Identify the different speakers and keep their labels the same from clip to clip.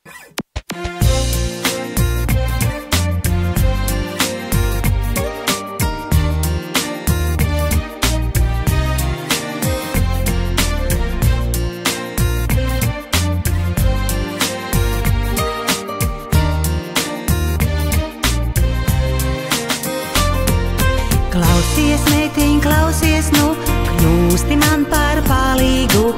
Speaker 1: Klausies, meitiņ, klausies, nu, kļūsti man par palīgu.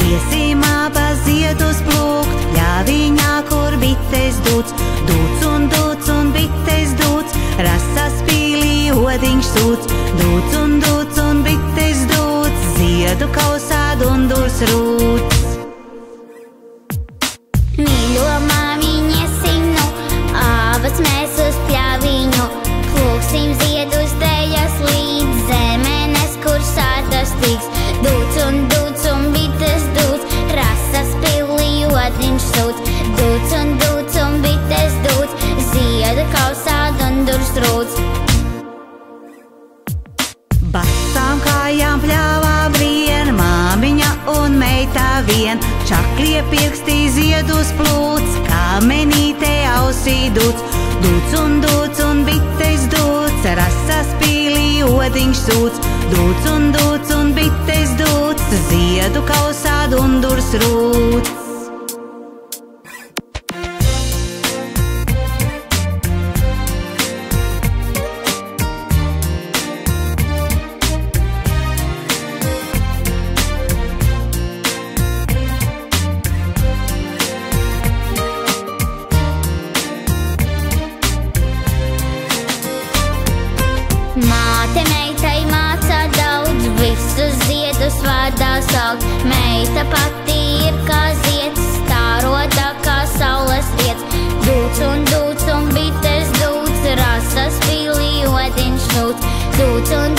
Speaker 1: Iesim abas ziedus plūkt, ļāviņā, kur bites dūts. Dūts un bites dūts, rasas pīlī odiņš sūts. Dūts un bites dūts, ziedu kausā dundurs rūts.
Speaker 2: Mīļo māmiņ, iesim nu, abas mēs uz pļaviņu. Plūksim ziedus tejas līdz zemenes, kur sātas tiks. Dūts un bites dūts, rasas pilī odiņš sūts. Dūts un bites dūts, ziedu kausā dundurs rūts.
Speaker 1: Basām kājām pļāvā brien, māmiņa un meitā vien. Čaklie pirkstī ziedus plūts, kamenīte ausī dūts. Dūts un bites dūts, rasas pīlī odiņš sūts. Dūts un bites dūts, ziedu kausā dundurs rūts.
Speaker 2: Māte meitai mācā daudz, visus ziedus vārdā sauc. Meita pati ir kā zieds, stārodā kā saules riets. Dūts un bites dūts, rasas pīlī odiņš sūts. Dūts un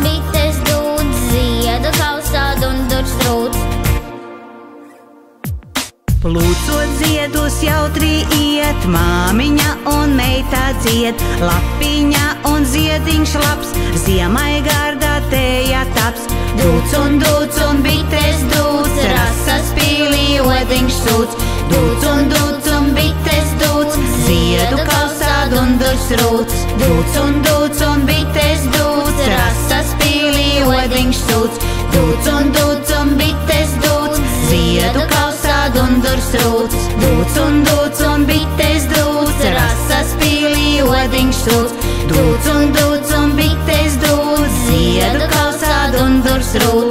Speaker 2: bites dūts, ziedu kausā dundurs rūts.
Speaker 1: Plūcot ziedus jautri iet, māmiņa un meitā dzied. Lapiņa un ziediņš labs, ziemai gardā teja taps. Dūts un bites dūts, rasas pīlī odiņš sūts. Dūts un bites dūts, ziedu kausā dundurs rūts. Dūts un bites dūts, rasas pīlī odiņš sūts. Dūts un bites dūts, ziedu kausā dundurs rūts. Dūts un bites dūts, rasas pīlī odiņš sūts. Dūts un bites dūts, ziedu kausā dundurs rūts.